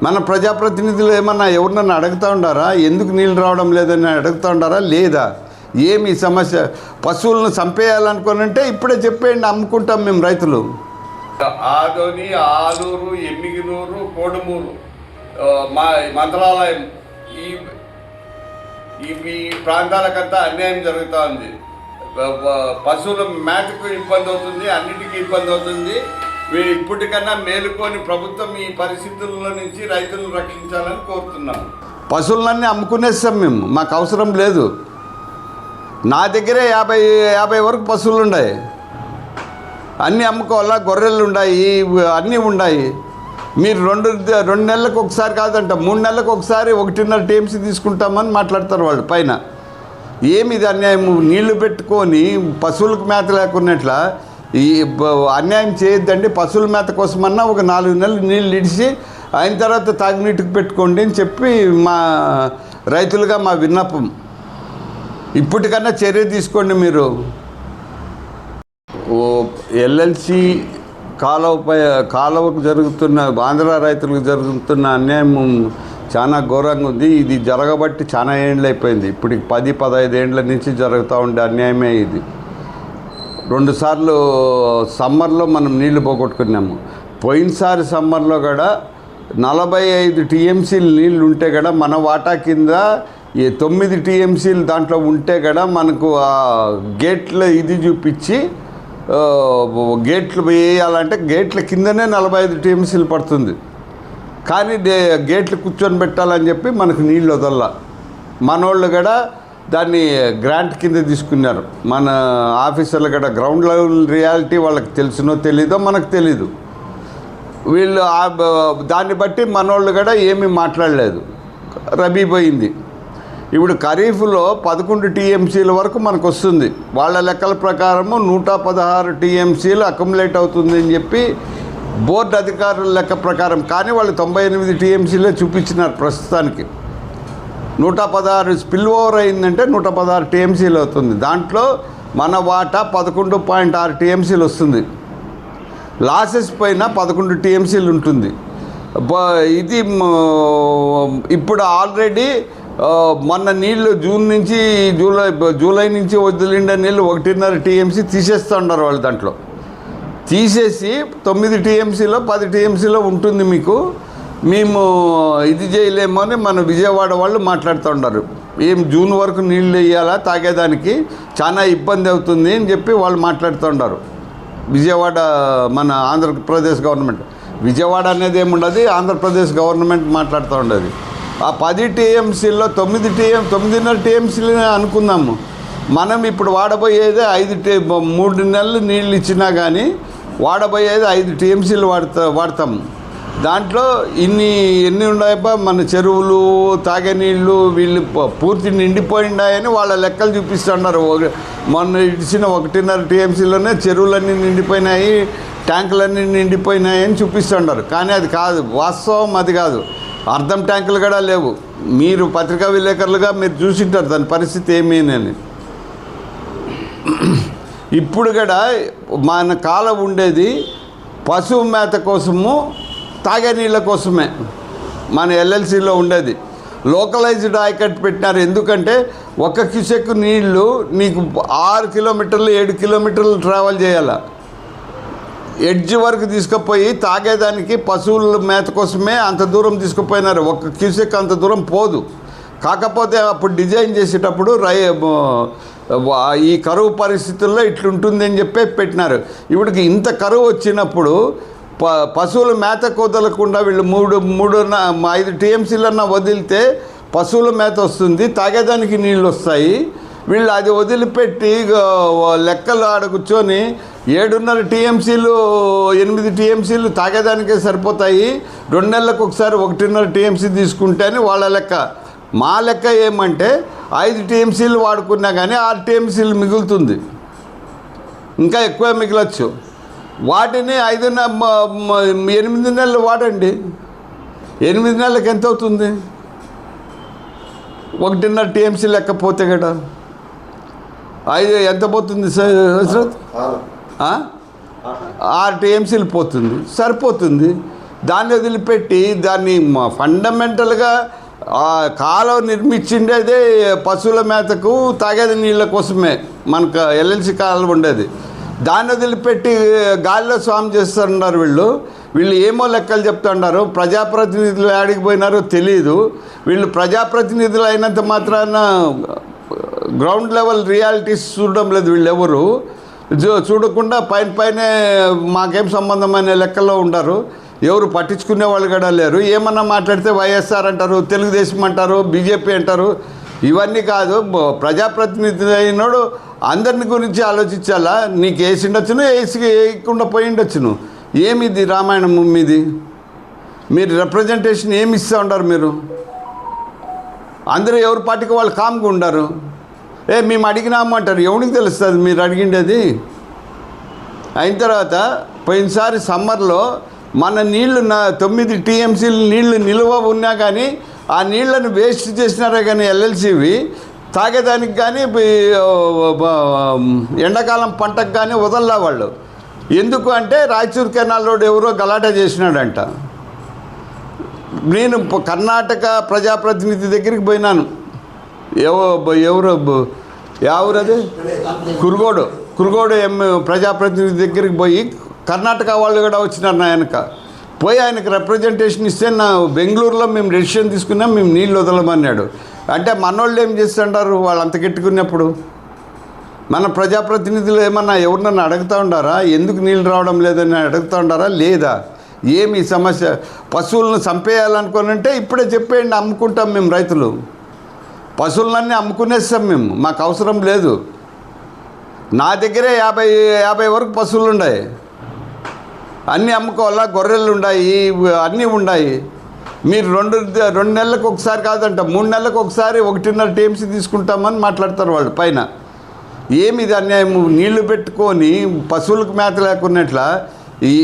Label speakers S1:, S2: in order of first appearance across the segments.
S1: మన ప్రజాప్రతినిధులు ఏమన్నా ఎవరినన్నా అడుగుతూ ఉండారా? ఎందుకు నీళ్ళు రావడం లేదని అడుగుతూ ఉండారా? లేదా ఏమి సమస్య? పశువులను చంపేయాలనుకోనంటే ఇప్పుడే చెప్పేయండి, అమ్ముకుంటాం మేము రైతులు.
S2: ఆదోని, ఆలూరు, ఎమ్మిగినూరు, కోడుమూరు, మా మంత్రాలయం ఈ ప్రాంతాలకంతా అన్యాయం జరుగుతూ ఉంది. పశువుల మేతకు ఇబ్బంది అవుతుంది, అన్నిటికీ ఇబ్బంది అవుతుంది. ఇప్పటికన్నా మేలుకొని ప్రభుత్వం ఈ పరిస్థితుల్లో నుంచి రైతులను రక్షించాలని కోరుతున్నాము.
S1: పశువులన్నీ అమ్ముకునేస్తాం మేము, మాకు అవసరం లేదు. నా దగ్గరే 50 వరకు పశువులు ఉన్నాయి. అన్నీ అమ్ముకోవాలా, గొర్రెలు ఉన్నాయి, అన్నీ ఉన్నాయి. మీరు రెండు నెలలకు ఒకసారి కాదంట, 3 నెలలకు ఒకసారి 1.5 టీఎంసీ తీసుకుంటామని మాట్లాడతారు వాళ్ళు పైన. ఏమి ఇది అన్యాయం? నీళ్లు పెట్టుకొని పశువులకు మేత లేకున్నట్ల ఈ అన్యాయం చేయొద్దండి. పశువుల మేత కోసమన్నా ఒక 4 నెలలు నీళ్ళు ఇడిచి అయిన తర్వాత తాగునీటికి పెట్టుకోండి అని చెప్పి మా రైతులుగా మా విన్నపం. ఇప్పటికన్నా చర్య తీసుకోండి మీరు. ఎల్ఎల్సి కాలువకు జరుగుతున్న ఆంధ్ర రైతులకు జరుగుతున్న అన్యాయం చాలా ఘోరంగా ఉంది. ఇది జరగబట్టి చాలా ఏండ్లు అయిపోయింది. ఇప్పుడు 10-15 ఏండ్ల నుంచి జరుగుతూ ఉండే అన్యాయమే ఇది. 2 సార్లు సమ్మర్లో మనం నీళ్లు పోగొట్టుకున్నాము. పోయినసారి సమ్మర్లో కూడా 45 టీఎంసీలు నీళ్ళు ఉంటే కూడా మన వాటా కింద 9 టీఎంసీలు దాంట్లో ఉంటే కూడా మనకు ఆ గేట్ల ఇది చూపించి గేట్లు వేయాలంటే గేట్ల కిందనే 45 టీఎంసీలు పడుతుంది. కానీ గేట్లు కూర్చొని పెట్టాలని చెప్పి మనకు నీళ్ళు వదల. మనోళ్ళు కూడా దాన్ని గ్రాంట్ కింద తీసుకున్నారు. మన ఆఫీసర్లు కూడా గ్రౌండ్ లెవెల్ రియాలిటీ వాళ్ళకి తెలిసినో తెలీదో మనకు తెలీదు. వీళ్ళు దాన్ని బట్టి మనోళ్ళు కూడా ఏమీ మాట్లాడలేదు. రబీ పోయింది. ఇప్పుడు ఖరీఫ్లో 11 టీఎంసీల వరకు మనకు వస్తుంది. వాళ్ళ లెక్కల ప్రకారము 116 టీఎంసీలు అక్యుములేట్ అవుతుంది అని చెప్పి బోర్డు అధికారుల లెక్క ప్రకారం. కానీ వాళ్ళు 98 టీఎంసీలే చూపించినారు ప్రస్తుతానికి. 116 స్పిల్ ఓవర్ అయిందంటే 116 టీఎంసీలు అవుతుంది. దాంట్లో మన వాటా 11.6 టీఎంసీలు వస్తుంది. లాసెస్ పైన 11 టీఎంసీలు ఉంటుంది. ఇది ఇప్పుడు ఆల్రెడీ మొన్న నీళ్ళు జూన్ నుంచి జూలై నుంచి వదిలిండే నీళ్ళు 1.5 టీఎంసీ తీసేస్తూ ఉన్నారు వాళ్ళు. దాంట్లో తీసేసి 9 టీఎంసీలో 10 టీఎంసీలో ఉంటుంది మీకు, మేము ఇది చేయలేము అని మన విజయవాడ వాళ్ళు మాట్లాడుతూ ఉన్నారు. ఏం జూన్ వరకు నీళ్ళు వేయాలా, తాగేదానికి చాలా ఇబ్బంది అవుతుంది అని చెప్పి వాళ్ళు మాట్లాడుతూ ఉన్నారు. విజయవాడ మన ఆంధ్రప్రదేశ్ గవర్నమెంట్, విజయవాడ అనేది ఏముండదు, ఆంధ్రప్రదేశ్ గవర్నమెంట్ మాట్లాడుతూ ఉండదు. ఆ 10 టీఎంసీల్లో 9.5 టీఎంసీలు అనుకుందాము. మనం ఇప్పుడు వాడబోయేది 3 నెలలు నీళ్ళు ఇచ్చినా కానీ వాడబోయేది 5 టీఎంసీలు వాడతాం. దాంట్లో ఎన్ని ఉన్నాయబ్బా మన చెరువులు, తాగే నీళ్ళు వీళ్ళు పూర్తి నిండిపోయిండాయని వాళ్ళ లెక్కలు చూపిస్తున్నారు. మొన్న ఇచ్చిన 1.5 టీఎంసీలోనే చెరువులన్నీ నిండిపోయినాయి, ట్యాంకులన్నీ నిండిపోయినాయి అని చూపిస్తున్నారు. కానీ అది కాదు, వాస్తవం అది కాదు. అర్ధం ట్యాంకులు కూడా లేవు. మీరు పత్రికా విలేకరులుగా మీరు చూసింటారు దాని పరిస్థితి ఏమీనని. ఇప్పుడు కూడా మన కాలం ఉండేది పశువు మేత కోసము, తాగే నీళ్ళ కోసమే మన ఎల్ఎల్సీలో ఉండేది. లోకలైజ్డ్ ఆయకట్ పెట్టినారు. ఎందుకంటే 1 క్యూసెక్ నీళ్ళు నీకు 6 కిలోమీటర్లు 7 కిలోమీటర్లు ట్రావెల్ చేయాలి. ఎడ్జ్ వరకు తీసుకుపోయి తాగేదానికి పశువుల మేత కోసమే అంత దూరం తీసుకుపోయినారు. 1 క్యూసెక్ అంత దూరం పోదు. కాకపోతే అప్పుడు డిజైన్ చేసేటప్పుడు ఈ కరువు పరిస్థితుల్లో ఇట్లుంటుంది అని చెప్పి పెట్టినారు. ఇప్పటికి ఇంత కరువు వచ్చినప్పుడు పశువుల మేత వదలకుండా వీళ్ళు 5 టీఎంసీలన్నా వదిలితే పశువుల మేత వస్తుంది, తాగేదానికి నీళ్ళు వస్తాయి. వీళ్ళు అది వదిలిపెట్టి లెక్కలు ఆడ కూర్చొని 7.5 టీఎంసీలు 8 టీఎంసీలు తాగేదానికే సరిపోతాయి, 2 నెలలకు ఒకసారి 1.5 టీఎంసీ తీసుకుంటే అని వాళ్ళ లెక్క. మా లెక్క ఏమంటే 5 టీఎంసీలు వాడుకున్నా కానీ 6 టీఎంసీలు మిగులుతుంది, ఇంకా ఎక్కువ మిగలచ్చు. వాటిని 8 నెలలు వాడండి. 8 నెలలకు ఎంత అవుతుంది? 1.5 టీఎంసీ లెక్కపోతే కదా 5 ఎంత పోతుంది సార్? 6 టీఎంసీలు పోతుంది, సరిపోతుంది. దాన్ని వదిలిపెట్టి దాన్ని ఫండమెంటల్గా కాలువ నిర్మించిండేదే పశువుల మేతకు తాగేది నీళ్ళ కోసమే మనకు ఎల్ఎల్సి కాలువ ఉండేది. దాన్ని వదిలిపెట్టి గాలిలో స్వామి చేస్తున్నారు వీళ్ళు ఏమో లెక్కలు చెప్తున్నారు. ప్రజాప్రతినిధులు ఆడికి పోయినారో తెలియదు. వీళ్ళు ప్రజాప్రతినిధులు అయినంత మాత్రాన గ్రౌండ్ లెవెల్ రియాలిటీస్ చూడడం లేదు వీళ్ళెవరు. చూడకుండా పైనే మాకేం సంబంధం అనే లెక్కల్లో ఉంటారు. ఎవరు పట్టించుకునే వాళ్ళు కూడా లేరు. ఏమన్నా మాట్లాడితే వైఎస్ఆర్ అంటారు, తెలుగుదేశం అంటారు, బీజేపీ అంటారు. ఇవన్నీ కాదు. ప్రజాప్రతినిధి అయినోడు అందరిని గురించి ఆలోచించాలా. నీకు వేసిండొచ్చును, వేయకుండా పోయిండొచ్చును. ఏమిది రామాయణం మీది? మీరు రిప్రజెంటేషన్ ఏమి ఇస్తూ ఉంటారు? మీరు అందరూ ఎవరి పార్టీకి వాళ్ళు కామ్గా ఉండరు. మేము అడిగినాము అంటారు. ఎవరికి తెలుస్తుంది మీరు అడిగిండేది? అయిన తర్వాత పోయినసారి సమ్మర్లో మన నీళ్లు 9 టీఎంసీలు నీళ్లు నిల్వ ఉన్నా కానీ ఆ నీళ్లను వేస్ట్ చేసినారే కానీ ఎల్ఎల్సీవి తాగేదానికి కానీ ఎండాకాలం పంటకు కానీ వదల్లా వాళ్ళు. ఎందుకు అంటే రాయచూరు కెనాల్ రోడ్ ఎవరో గలాటా చేసినాడంట. నేను కర్ణాటక ప్రజాప్రతినిధి దగ్గరికి పోయినాను. ఎవరది కురుగోడు ప్రజాప్రతినిధి దగ్గరికి పోయి కర్ణాటక వాళ్ళు కూడా వచ్చినారు నా వెనక. పోయి ఆయనకు రిప్రజెంటేషన్ ఇస్తే నా బెంగళూరులో మేము డెసిషన్ తీసుకున్నాం, మేము నీళ్ళు వదలమన్నాడు. అంటే మనోళ్ళు ఏం చేస్తుంటారు? వాళ్ళు అంత గెట్టుకున్నప్పుడు మన ప్రజాప్రతినిధులు ఏమన్నా ఎవరినన్నా అడుగుతూ ఉండారా? ఎందుకు నీళ్ళు రావడం లేదని అడుగుతూ ఉండారా? లేదా ఏమి సమస్య? పశువులను చంపేయాలనుకోనంటే ఇప్పుడే చెప్పేయండి, అమ్ముకుంటాం మేము. రైతులు పశువులన్నీ అమ్ముకునేస్తాం మేము, మాకు అవసరం లేదు. నా దగ్గరే 50 వరకు పశువులు ఉన్నాయి. అన్నీ అమ్ముకోవాలా, గొర్రెలు ఉన్నాయి, అన్నీ ఉన్నాయి. మీరు రెండు నెలలకు ఒకసారి కాదంట, 3 నెలలకు ఒకసారి 1.5 టీఎంసీ తీసుకుంటామని మాట్లాడతారు వాళ్ళు పైన. ఏమి ఇది అన్యాయం? నీళ్లు పెట్టుకొని పశువులకు మేత లేకున్నట్ల ఈ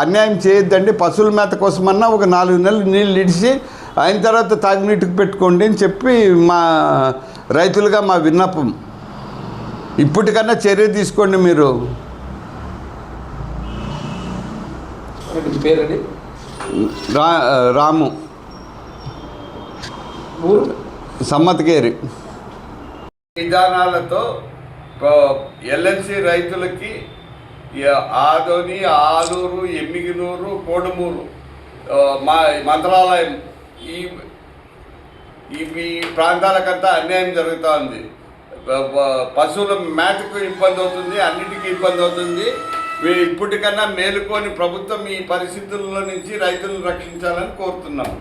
S1: అన్యాయం చేయొద్దండి. పశువుల మేత కోసమన్నా ఒక 4 నెలలు నీళ్ళు ఇడిచి అయిన తర్వాత తాగునీటికి పెట్టుకోండి అని చెప్పి మా రైతులుగా మా విన్నపం. ఇప్పటికన్నా చర్య తీసుకోండి మీరు. రాము సమ్మతికేరి.
S2: విధానాలతో ఎల్ఎన్సి రైతులకి ఆదోని, ఆలూరు, ఎమ్మిగినూరు, కోడుమూరు, మా మంత్రాలయం ఈ ప్రాంతాలకంతా అన్యాయం జరుగుతూ ఉంది. పశువుల మేతకు ఇబ్బంది అవుతుంది, అన్నిటికీ ఇబ్బంది అవుతుంది. ఇప్పటికన్నా మేలుకొని ప్రభుత్వం ఈ పరిస్థితుల్లో నుంచి రైతులను రక్షించాలని కోరుతున్నాం.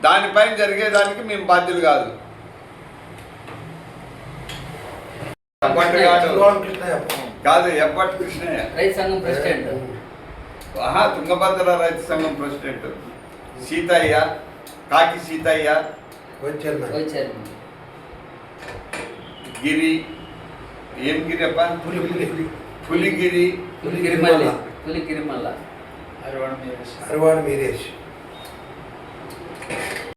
S2: దానిపైన జరిగేదానికి మేము బాధ్యులు కాదు. కాదు, ఎప్పటి కృష్ణయ్య
S3: రైతు సంఘం ప్రెసిడెంట్.
S2: తుంగభద్ర రైతు సంఘం ప్రెసిడెంట్ సీతయ్య, కాకి సీతయ్య, గిరి, ఏం గిరి అప్ప, పులిగిరి,
S3: పులిగిరిమల్ల,
S4: అరవాడ మీరేష్.